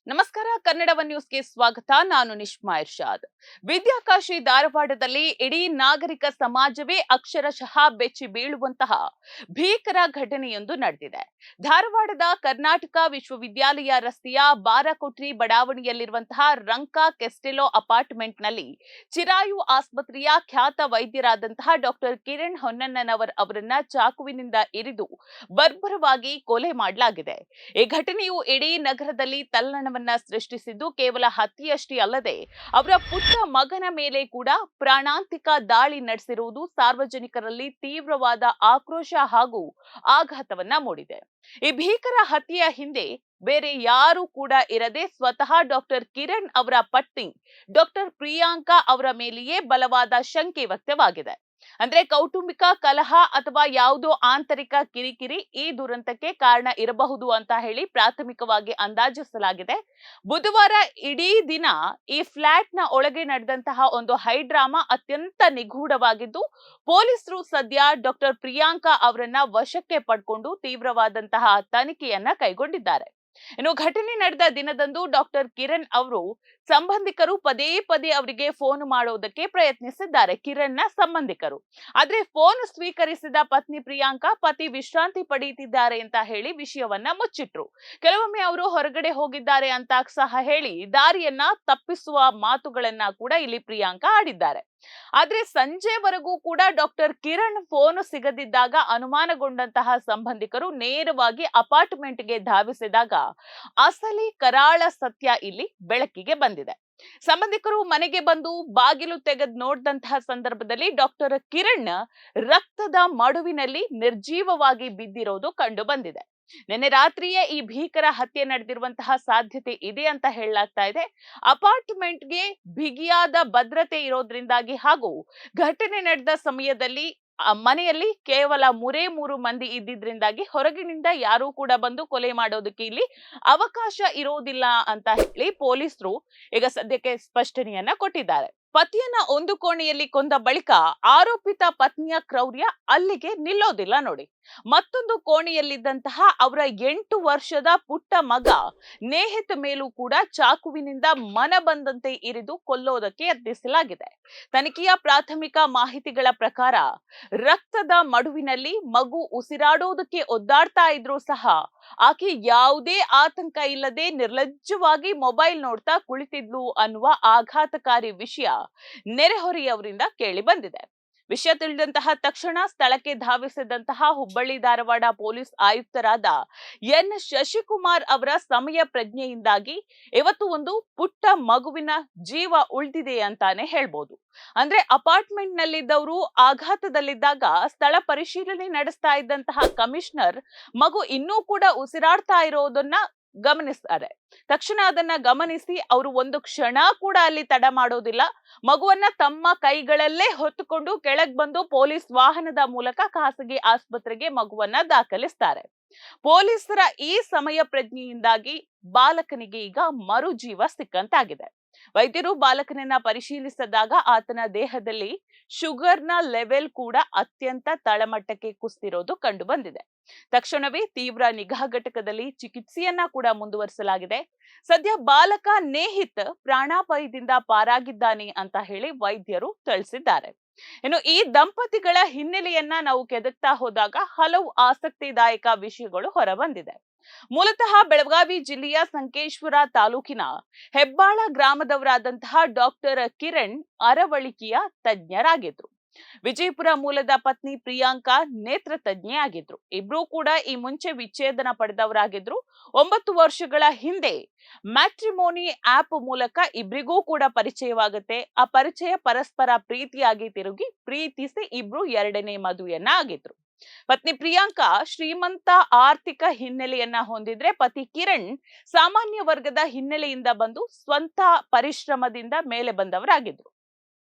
ನಮಸ್ಕಾರ. ಕನ್ನಡ ನ್ಯೂಸ್ಗೆ ಸ್ವಾಗತ. ನಾನು ನಿಶ್ಮಾ ಇರ್ಷಾದ್. ವಿದ್ಯಾಕಾಶಿ ಧಾರವಾಡದಲ್ಲಿ ಇಡೀ ನಾಗರಿಕ ಸಮಾಜವೇ ಅಕ್ಷರಶಃ ಬೆಚ್ಚಿ ಬೀಳುವಂತಹ ಭೀಕರ ಘಟನೆಯೊಂದು ನಡೆದಿದೆ. ಧಾರವಾಡದ ಕರ್ನಾಟಕ ವಿಶ್ವವಿದ್ಯಾಲಯ ರಸ್ತೆಯ ಬಾರಕೊಟ್ರಿ ಬಡಾವಣೆಯಲ್ಲಿರುವಂತಹ ರಂಕಾ ಕೆಸ್ಟೆಲೋ ಅಪಾರ್ಟ್ಮೆಂಟ್ನಲ್ಲಿ ಚಿರಾಯು ಆಸ್ಪತ್ರೆಯ ಖ್ಯಾತ ವೈದ್ಯರಾದಂತಹ ಡಾಕ್ಟರ್ ಕಿರಣ್ ಹೊನ್ನಣ್ಣನವರ್ ಅವರನ್ನ ಚಾಕುವಿನಿಂದ ಇರಿದು ಬರ್ಬರವಾಗಿ ಕೊಲೆ ಮಾಡಲಾಗಿದೆ. ಈ ಘಟನೆಯು ಇಡೀ ನಗರದಲ್ಲಿ ತಲ್ಲಣ ಸೃಷ್ಟಿಸಿದ್ದು ಕೇವಲ ಹತ್ಯೆಯಷ್ಟೇ ಅಲ್ಲದೆ ಅವರ ಪುಟ್ಟ ಮಗನ ಮೇಲೆ ಕೂಡ ಪ್ರಾಣಾಂತಿಕ ದಾಳಿ ನಡೆಸಿರುವುದು ಸಾರ್ವಜನಿಕರಲ್ಲಿ ತೀವ್ರವಾದ ಆಕ್ರೋಶ ಹಾಗೂ ಆಘಾತವನ್ನ ಮೂಡಿದೆ. ಈ ಭೀಕರ ಹತ್ಯೆಯ ಹಿಂದೆ ಬೇರೆ ಯಾರು ಕೂಡ ಇರದೆ ಸ್ವತಃ ಡಾಕ್ಟರ್ ಕಿರಣ್ ಅವರ ಪತ್ನಿ ಡಾಕ್ಟರ್ ಪ್ರಿಯಾಂಕಾ ಅವರ ಮೇಲೆಯೇ ಬಲವಾದ ಶಂಕೆ ವ್ಯಕ್ತವಾಗಿದೆ. ಅಂದ್ರೆ ಕೌಟುಂಬಿಕ ಕಲಹ ಅಥವಾ ಯಾವುದೋ ಆಂತರಿಕ ಕಿರಿಕಿರಿ ಈ ದುರಂತಕ್ಕೆ ಕಾರಣ ಇರಬಹುದು ಅಂತ ಹೇಳಿ ಪ್ರಾಥಮಿಕವಾಗಿ ಅಂದಾಜಿಸಲಾಗಿದೆ. ಬುಧವಾರ ಇಡೀ ದಿನ ಈ ಫ್ಲಾಟ್ನ ಒಳಗೆ ನಡೆದಂತಹ ಒಂದು ಹೈಡ್ರಾಮಾ ಅತ್ಯಂತ ನಿಗೂಢವಾಗಿದ್ದು, ಪೊಲೀಸರು ಸದ್ಯ ಡಾಕ್ಟರ್ ಪ್ರಿಯಾಂಕಾ ಅವರನ್ನ ವಶಕ್ಕೆ ಪಡ್ಕೊಂಡು ತೀವ್ರವಾದಂತಹ ತನಿಖೆಯನ್ನ ಕೈಗೊಂಡಿದ್ದಾರೆ. ಇನ್ನು ಘಟನೆ ನಡೆದ ದಿನದಂದು ಡಾಕ್ಟರ್ ಕಿರಣ್ ಅವರು ಸಂಬಂಧಿಕರು ಪದೇ ಪದೇ ಅವರಿಗೆ ಫೋನ್ ಮಾಡೋದಕ್ಕೆ ಪ್ರಯತ್ನಿಸಿದ್ದಾರೆ. ಕಿರಣ್ನ ಸಂಬಂಧಿಕರು ಆದ್ರೆ ಫೋನ್ ಸ್ವೀಕರಿಸಿದ ಪತ್ನಿ ಪ್ರಿಯಾಂಕಾ ಪತಿ ವಿಶ್ರಾಂತಿ ಪಡೆಯುತ್ತಿದ್ದಾರೆ ಅಂತ ಹೇಳಿ ವಿಷಯವನ್ನ ಮುಚ್ಚಿಟ್ರು. ಕೆಲವೊಮ್ಮೆ ಅವರು ಹೊರಗಡೆ ಹೋಗಿದ್ದಾರೆ ಅಂತ ಸಹ ಹೇಳಿ ದಾರಿಯನ್ನ ತಪ್ಪಿಸುವ ಮಾತುಗಳನ್ನ ಕೂಡ ಇಲ್ಲಿ ಪ್ರಿಯಾಂಕಾ ಆಡಿದ್ದಾರೆ. ಆದ್ರೆ ಸಂಜೆವರೆಗೂ ಕೂಡ ಡಾಕ್ಟರ್ ಕಿರಣ್ ಫೋನ್ ಸಿಗದಿದ್ದಾಗ ಅನುಮಾನಗೊಂಡಂತಹ ಸಂಬಂಧಿಕರು ನೇರವಾಗಿ ಅಪಾರ್ಟ್ಮೆಂಟ್ಗೆ ಧಾವಿಸಿದಾಗ ಅಸಲಿ ಕರಾಳ ಸತ್ಯ ಇಲ್ಲಿ ಬೆಳಕಿಗೆ ಬಂದಿದೆ. ಸಂಬಂಧಿಕರು ಮನೆಗೆ ಬಂದು ಬಾಗಿಲು ತೆಗೆದು ನೋಡಿದಂತಹ ಸಂದರ್ಭದಲ್ಲಿ ಡಾಕ್ಟರ್ ಕಿರಣ್ ರಕ್ತದ ಮಡುವಿನಲ್ಲಿ ನಿರ್ಜೀವವಾಗಿ ಬಿದ್ದಿರೋದು ಕಂಡು ಬಂದಿದೆ. ನಿನ್ನೆ ರಾತ್ರಿಯೇ ಈ ಭೀಕರ ಹತ್ಯೆ ನಡೆದಿರುವಂತಹ ಸಾಧ್ಯತೆ ಇದೆ ಅಂತ ಹೇಳಲಾಗ್ತಾ ಇದೆ. ಅಪಾರ್ಟ್ಮೆಂಟ್ಗೆ ಬಿಗಿಯಾದ ಭದ್ರತೆ ಇರೋದ್ರಿಂದಾಗಿ ಹಾಗೂ ಘಟನೆ ನಡೆದ ಸಮಯದಲ್ಲಿ ಮನೆಯಲ್ಲಿ ಕೇವಲ ಮೂರು ಮಂದಿ ಇದ್ದಿದ್ರಿಂದಾಗಿ ಹೊರಗಿನಿಂದ ಯಾರೂ ಕೂಡ ಬಂದು ಕೊಲೆ ಮಾಡೋದಕ್ಕೆ ಇಲ್ಲಿ ಅವಕಾಶ ಇರೋದಿಲ್ಲ ಅಂತ ಹೇಳಿ ಪೊಲೀಸರು ಈಗ ಸದ್ಯಕ್ಕೆ ಸ್ಪಷ್ಟನೆಯನ್ನ ಕೊಟ್ಟಿದ್ದಾರೆ. ಪತಿಯನ್ನ ಒಂದು ಕೋಣೆಯಲ್ಲಿ ಕೊಂದ ಬಳಿಕ ಆರೋಪಿತ ಪತ್ನಿಯ ಕ್ರೌರ್ಯ ಅಲ್ಲಿಗೆ ನಿಲ್ಲೋದಿಲ್ಲ ನೋಡಿ. ಮತ್ತೊಂದು ಕೋಣೆಯಲ್ಲಿದ್ದಂತಹ ಅವರ 8 ವರ್ಷದ ಪುಟ್ಟ ಮಗ ನೇಹಿತ್ ಮೇಲೂ ಕೂಡ ಚಾಕುವಿನಿಂದ ಮನ ಬಂದಂತೆ ಇರಿದು ಕೊಲ್ಲೋದಕ್ಕೆ ಯತ್ನಿಸಲಾಗಿದೆ. ತನಿಖೆಯ ಪ್ರಾಥಮಿಕ ಮಾಹಿತಿಗಳ ಪ್ರಕಾರ ರಕ್ತದ ಮಡುವಿನಲ್ಲಿ ಮಗು ಉಸಿರಾಡೋದಕ್ಕೆ ಒದ್ದಾಡ್ತಾ ಇದ್ರೂ ಸಹ ಆಕೆ ಯಾವುದೇ ಆತಂಕ ಇಲ್ಲದೆ ನಿರ್ಲಜ್ಜವಾಗಿ ಮೊಬೈಲ್ ನೋಡ್ತಾ ಕುಳಿತಿದ್ಲು ಅನ್ನುವ ಆಘಾತಕಾರಿ ವಿಷಯ ನೆರೆಹೊರೆಯವರಿಂದ ಕೇಳಿ ಬಂದಿದೆ. ವಿಷಯ ತಿಳಿದಂತಹ ತಕ್ಷಣ ಸ್ಥಳಕ್ಕೆ ಧಾವಿಸಿದಂತಹ ಹುಬ್ಬಳ್ಳಿ ಧಾರವಾಡ ಪೊಲೀಸ್ ಆಯುಕ್ತರಾದ ಎನ್ ಶಶಿಕುಮಾರ್ ಅವರ ಸಮಯ ಪ್ರಜ್ಞೆಯಿಂದಾಗಿ ಇವತ್ತು ಒಂದು ಪುಟ್ಟ ಮಗುವಿನ ಜೀವ ಉಳಿದಿದೆ ಅಂತಾನೆ ಹೇಳ್ಬೋದು. ಅಂದ್ರೆ ಅಪಾರ್ಟ್ಮೆಂಟ್ ನಲ್ಲಿದ್ದವರು ಆಘಾತದಲ್ಲಿದ್ದಾಗ ಸ್ಥಳ ಪರಿಶೀಲನೆ ನಡೆಸ್ತಾ ಇದ್ದಂತಹ ಕಮಿಷನರ್ ಮಗು ಇನ್ನೂ ಕೂಡ ಉಸಿರಾಡ್ತಾ ಇರೋದನ್ನ ಗಮನಿಸ್ತಾರೆ. ತಕ್ಷಣ ಅದನ್ನ ಗಮನಿಸಿ ಅವರು ಒಂದು ಕ್ಷಣ ಕೂಡ ಅಲ್ಲಿ ತಡ ಮಾಡೋದಿಲ್ಲ. ಮಗುವನ್ನ ತಮ್ಮ ಕೈಗಳಲ್ಲೇ ಹೊತ್ತುಕೊಂಡು ಕೆಳಗ್ ಬಂದು ಪೊಲೀಸ್ ವಾಹನದ ಮೂಲಕ ಖಾಸಗಿ ಆಸ್ಪತ್ರೆಗೆ ಮಗುವನ್ನ ದಾಖಲಿಸ್ತಾರೆ. ಪೊಲೀಸರ ಈ ಸಮಯ ಪ್ರಜ್ಞೆಯಿಂದಾಗಿ ಬಾಲಕನಿಗೆ ಈಗ ಮರುಜೀವ ಸಿಕ್ಕಂತಾಗಿದೆ. ವೈದ್ಯರು ಬಾಲಕನನ್ನ ಪರಿಶೀಲಿಸಿದಾಗ ಆತನ ದೇಹದಲ್ಲಿ ಶುಗರ್ನ ಲೆವೆಲ್ ಕೂಡ ಅತ್ಯಂತ ತಳಮಟ್ಟಕ್ಕೆ ಕುಸಿದಿರೋದು ಕಂಡು ಬಂದಿದೆ. ತಕ್ಷಣವೇ ತೀವ್ರ ನಿಗಾ ಘಟಕದಲ್ಲಿ ಚಿಕಿತ್ಸೆಯನ್ನ ಕೂಡ ಮುಂದುವರಿಸಲಾಗಿದೆ. ಸದ್ಯ ಬಾಲಕ ನೇಹಿತ್ ಪ್ರಾಣಾಪಾಯದಿಂದ ಪಾರಾಗಿದ್ದಾನೆ ಅಂತ ಹೇಳಿ ವೈದ್ಯರು ತಿಳಿಸಿದ್ದಾರೆ. ಇನ್ನು ಈ ದಂಪತಿಗಳ ಹಿನ್ನೆಲೆಯನ್ನ ನಾವು ಕೆದಕ್ತಾ ಹೋದಾಗ ಹಲವು ಆಸಕ್ತಿದಾಯಕ ವಿಷಯಗಳು ಹೊರಬಂದಿದೆ. ಮೂಲತಃ ಬೆಳಗಾವಿ ಜಿಲ್ಲೆಯ ಸಂಕೇಶ್ವರ ತಾಲೂಕಿನ ಹೆಬ್ಬಾಳ ಗ್ರಾಮದವರಾದಂತಹ ಡಾಕ್ಟರ್ ಕಿರಣ್ ಅರವಳಿಕೆಯ ತಜ್ಞರಾಗಿದ್ರು. ವಿಜಯಪುರ ಮೂಲದ ಪತ್ನಿ ಪ್ರಿಯಾಂಕಾ ನೇತ್ರ ತಜ್ಞೆ ಆಗಿದ್ರು. ಇಬ್ರು ಕೂಡ ಈ ಮುಂಚೆ ವಿಚ್ಛೇದನ ಪಡೆದವರಾಗಿದ್ರು. 9 ವರ್ಷಗಳ ಹಿಂದೆ ಮ್ಯಾಟ್ರಿಮೋನಿ ಆಪ್ ಮೂಲಕ ಇಬ್ರಿಗೂ ಕೂಡ ಪರಿಚಯವಾಗುತ್ತೆ. ಆ ಪರಿಚಯ ಪರಸ್ಪರ ಪ್ರೀತಿಯಾಗಿ ತಿರುಗಿ ಪ್ರೀತಿಸಿ ಇಬ್ರು 2ನೇ ಮದುವೆಯನ್ನ ಆಗಿದ್ರು. ಪತ್ನಿ ಪ್ರಿಯಾಂಕಾ ಶ್ರೀಮಂತ ಆರ್ಥಿಕ ಹಿನ್ನೆಲೆಯನ್ನ ಹೊಂದಿದ್ರೆ ಪತಿ ಕಿರಣ್ ಸಾಮಾನ್ಯ ವರ್ಗದ ಹಿನ್ನೆಲೆಯಿಂದ ಬಂದು ಸ್ವಂತ ಪರಿಶ್ರಮದಿಂದ ಮೇಲೆ ಬಂದವರಾಗಿದ್ರು.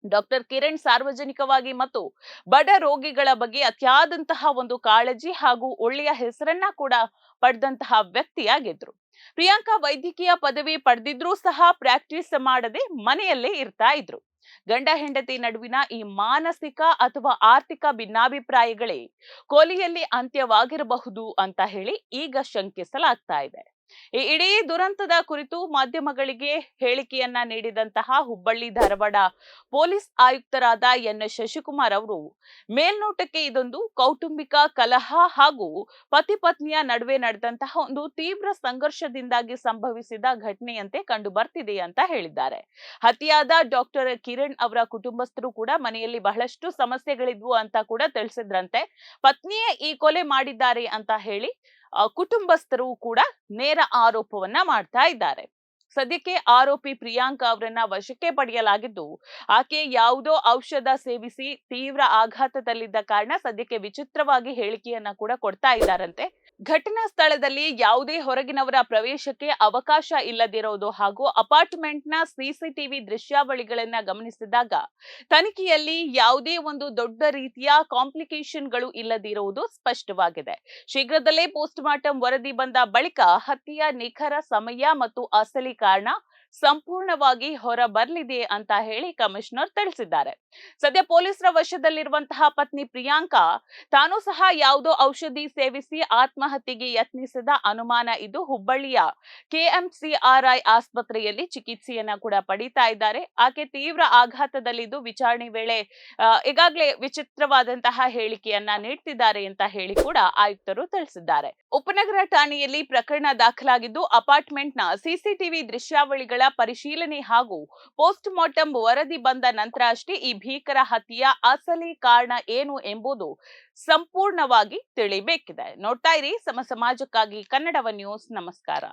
ಡಾಕ್ಟರ್ ಕಿರಣ್ ಸಾರ್ವಜನಿಕವಾಗಿ ಮತ್ತು ಬಡ ರೋಗಿಗಳ ಬಗ್ಗೆ ಅತಿಯಾದಂತಹ ಒಂದು ಕಾಳಜಿ ಹಾಗೂ ಒಳ್ಳೆಯ ಹೆಸರನ್ನ ಕೂಡ ಪಡೆದಂತಹ ವ್ಯಕ್ತಿಯಾಗಿದ್ರು. ಪ್ರಿಯಾಂಕಾ ವೈದ್ಯಕೀಯ ಪದವಿ ಪಡೆದಿದ್ರೂ ಸಹ ಪ್ರಾಕ್ಟೀಸ್ ಮಾಡದೆ ಮನೆಯಲ್ಲೇ ಇರ್ತಾ ಇದ್ರು. ಗಂಡ ಹೆಂಡತಿ ನಡುವಿನ ಈ ಮಾನಸಿಕ ಅಥವಾ ಆರ್ಥಿಕ ಭಿನ್ನಾಭಿಪ್ರಾಯಗಳೇ ಕೊಲೆಯಲ್ಲಿ ಅಂತ್ಯವಾಗಿರಬಹುದು ಅಂತ ಹೇಳಿ ಈಗ ಶಂಕಿಸಲಾಗ್ತಾ ಇದೆ. ಈ ಇಡೀ ದುರಂತದ ಕುರಿತು ಮಾಧ್ಯಮಗಳಿಗೆ ಹೇಳಿಕೆಯನ್ನ ನೀಡಿದಂತಹ ಹುಬ್ಬಳ್ಳಿ ಧಾರವಾಡ ಪೊಲೀಸ್ ಆಯುಕ್ತರಾದ ಎನ್.ಎಸ್. ಶಶಿಕುಮಾರ್ ಅವರು ಮೇಲ್ನೋಟಕ್ಕೆ ಇದೊಂದು ಕೌಟುಂಬಿಕ ಕಲಹ ಹಾಗೂ ಪತಿ ಪತ್ನಿಯ ನಡುವೆ ನಡೆದಂತಹ ಒಂದು ತೀವ್ರ ಸಂಘರ್ಷದಿಂದಾಗಿ ಸಂಭವಿಸಿದ ಘಟನೆಯಂತೆ ಕಂಡು ಬರ್ತಿದೆ ಅಂತ ಹೇಳಿದ್ದಾರೆ. ಹತ್ಯೆಯಾದ ಡಾಕ್ಟರ್ ಕಿರಣ್ ಅವರ ಕುಟುಂಬಸ್ಥರು ಕೂಡ ಮನೆಯಲ್ಲಿ ಬಹಳಷ್ಟು ಸಮಸ್ಯೆಗಳಿದ್ವು ಅಂತ ಕೂಡ ತಿಳಿಸಿದ್ರಂತೆ. ಪತ್ನಿಯೇ ಈ ಕೊಲೆ ಮಾಡಿದ್ದಾರೆ ಅಂತ ಹೇಳಿ ಕುಟುಂಬಸ್ಥರು ಕೂಡ ನೇರ ಆರೋಪವನ್ನ ಮಾಡ್ತಾ ಇದ್ದಾರೆ. ಸದ್ಯಕ್ಕೆ ಆರೋಪಿ ಪ್ರಿಯಾಂಕಾ ಅವರನ್ನ ವಶಕ್ಕೆ ಪಡೆಯಲಾಗಿದ್ದು, ಆಕೆ ಯಾವುದೋ ಔಷಧ ಸೇವಿಸಿ ತೀವ್ರ ಆಘಾತದಲ್ಲಿದ್ದ ಕಾರಣ ಸದ್ಯಕ್ಕೆ ವಿಚಿತ್ರವಾಗಿ ಹೇಳಿಕೆಯನ್ನ ಕೂಡ ಕೊಡ್ತಾ ಇದ್ದಾರಂತೆ. ಘಟನಾ ಸ್ಥಳದಲ್ಲಿ ಯಾವುದೇ ಹೊರಗಿನವರ ಪ್ರವೇಶಕ್ಕೆ ಅವಕಾಶ ಇಲ್ಲದಿರೋದು ಹಾಗೂ ಅಪಾರ್ಟ್ಮೆಂಟ್ನ ಸಿಸಿಟಿವಿ ದೃಶ್ಯಾವಳಿಗಳನ್ನ ಗಮನಿಸಿದಾಗ ತನಿಖೆಯಲ್ಲಿ ಯಾವುದೇ ಒಂದು ದೊಡ್ಡ ರೀತಿಯ ಕಾಂಪ್ಲಿಕೇಶನ್ಗಳು ಇಲ್ಲದಿರುವುದು ಸ್ಪಷ್ಟವಾಗಿದೆ. ಶೀಘ್ರದಲ್ಲೇ ಪೋಸ್ಟ್ ಮಾರ್ಟಂ ವರದಿ ಬಂದ ಬಳಿಕ ಹತ್ಯೆಯ ನಿಖರ ಸಮಯ ಮತ್ತು ಅಸಲಿ ಕಾರಣ ಸಂಪೂರ್ಣವಾಗಿ ಹೊರ ಬರಲಿದೆ ಅಂತ ಹೇಳಿ ಕಮಿಷನರ್ ತಿಳಿಸಿದ್ದಾರೆ. ಸದ್ಯ ಪೊಲೀಸರ ವಶದಲ್ಲಿರುವಂತಹ ಪತ್ನಿ ಪ್ರಿಯಾಂಕಾ ತಾನು ಸಹ ಯಾವುದೋ ಔಷಧಿ ಸೇವಿಸಿ ಆತ್ಮಹತ್ಯೆಗೆ ಯತ್ನಿಸಿದ ಅನುಮಾನ ಇದ್ದು ಹುಬ್ಬಳ್ಳಿಯ ಕೆಎಂಸಿಆರ್ಐ ಆಸ್ಪತ್ರೆಯಲ್ಲಿ ಚಿಕಿತ್ಸೆಯನ್ನ ಕೂಡ ಪಡಿತಾ ಇದ್ದಾರೆ. ಆಕೆ ತೀವ್ರ ಆಘಾತದಲ್ಲಿದ್ದು ವಿಚಾರಣೆ ವೇಳೆ ಈಗಾಗಲೇ ವಿಚಿತ್ರವಾದಂತಹ ಹೇಳಿಕೆಯನ್ನ ನೀಡ್ತಿದ್ದಾರೆ ಅಂತ ಹೇಳಿ ಕೂಡ ಆಯುಕ್ತರು ತಿಳಿಸಿದ್ದಾರೆ. ಉಪನಗರ ಠಾಣೆಯಲ್ಲಿ ಪ್ರಕರಣ ದಾಖಲಾಗಿದ್ದು ಅಪಾರ್ಟ್ಮೆಂಟ್ನ ಸಿಸಿಟಿವಿ ದೃಶ್ಯಾವಳಿಗಳ ಪರಿಶೀಲನೆ ಹಾಗೂ ಪೋಸ್ಟ್ ಮಾರ್ಟಂ ವರದಿ ಬಂದ ನಂತರ ಅಷ್ಟೇ ಈ ಭೀಕರ ಹತ್ಯೆಯ ಅಸಲಿ ಕಾರಣ ಏನು ಎಂಬುದು ಸಂಪೂರ್ಣವಾಗಿ ತಿಳಿಬೇಕಿದೆ. ನೋಡ್ತಾ ಇರಿ ಸಮ ಸಮಾಜಕ್ಕಾಗಿ ಕನ್ನಡವ ನ್ಯೂಸ್. ನಮಸ್ಕಾರ.